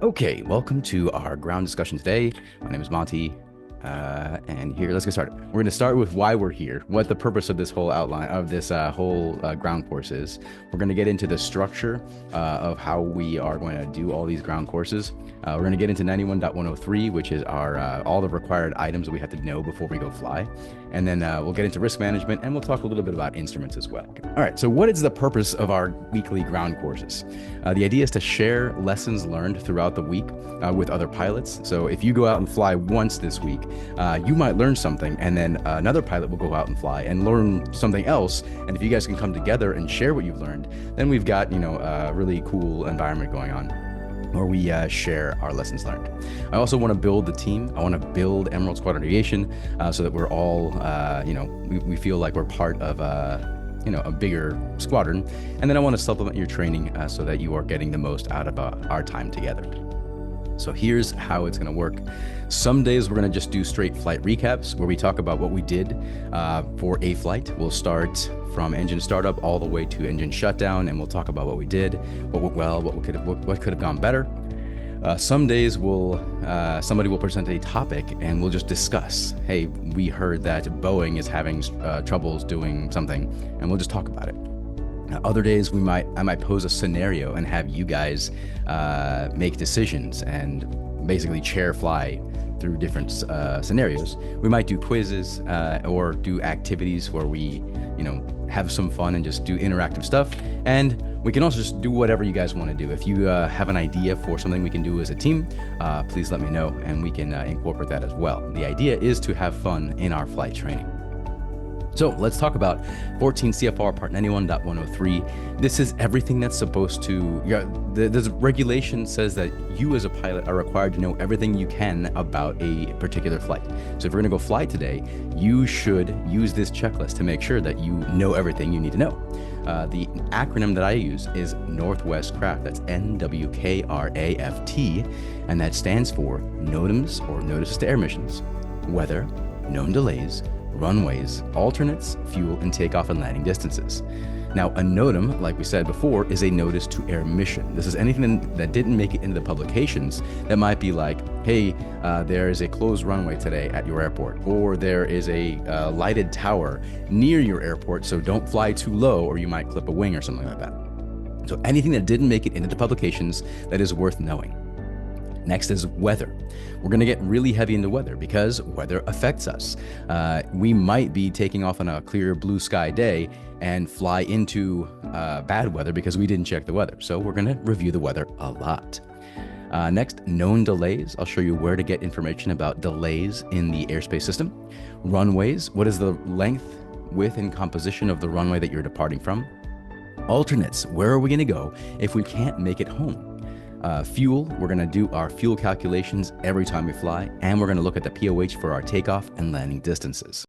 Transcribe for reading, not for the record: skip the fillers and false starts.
Okay, welcome to our ground discussion today. My name is Monty, and here, let's get started. We're going to start with why we're here, what the purpose of this whole outline of this whole ground course is. We're going to get into the structure of how we are going to do all these ground courses. We're going to get into 91.103, which is our all the required items that we have to know before we go fly. And then we'll get into risk management, and we'll talk a little bit about instruments as well. All right, so what is the purpose of our weekly ground courses? The idea is to share lessons learned throughout the week with other pilots. So if you go out and fly once this week, you might learn something, and then another pilot will go out and fly and learn something else. And if you guys can come together and share what you've learned, then we've got, a really cool environment going on where we share our lessons learned. I also want to build the team. I want to build Emerald Squadron Aviation so that we're all, we feel like we're part of a bigger squadron. And then I want to supplement your training so that you are getting the most out of our time together. So here's how it's going to work. Some days we're going to just do straight flight recaps where we talk about what we did for a flight. We'll start from engine startup all the way to engine shutdown, and we'll talk about what we did, what went well, what could have gone better. Some days somebody will present a topic and we'll just discuss. Hey, we heard that Boeing is having troubles doing something, and we'll just talk about it. Other days I might pose a scenario and have you guys make decisions and basically chair fly through different scenarios. We might do quizzes or do activities where we, have some fun and just do interactive stuff. And we can also just do whatever you guys want to do. If you have an idea for something we can do as a team, please let me know and we can incorporate that as well. The idea is to have fun in our flight training. So let's talk about 14 CFR Part 91.103. This is everything that's supposed to, the regulation says that you as a pilot are required to know everything you can about a particular flight. So if we're gonna go fly today, you should use this checklist to make sure that you know everything you need to know. The acronym that I use is Northwest Craft. That's NWKRAFT, and that stands for NOTAMs, or Notices to Air Missions, Weather, Known Delays, Runways, Alternates, Fuel, and Takeoff and Landing Distances. Now, a NOTAM, like we said before, is a Notice to Air Mission. This is anything that didn't make it into the publications that might be like, hey, there is a closed runway today at your airport, or there is a lighted tower near your airport, so don't fly too low or you might clip a wing or something like that. So anything that didn't make it into the publications that is worth knowing. Next is weather. We're going to get really heavy into weather because weather affects us. We might be taking off on a clear blue sky day and fly into bad weather because we didn't check the weather. So we're going to review the weather a lot. Next, known delays. I'll show you where to get information about delays in the airspace system. Runways. What is the length, width, and composition of the runway that you're departing from? Alternates. Where are we going to go if we can't make it home? Fuel, we're going to do our fuel calculations every time we fly, and we're going to look at the POH for our takeoff and landing distances.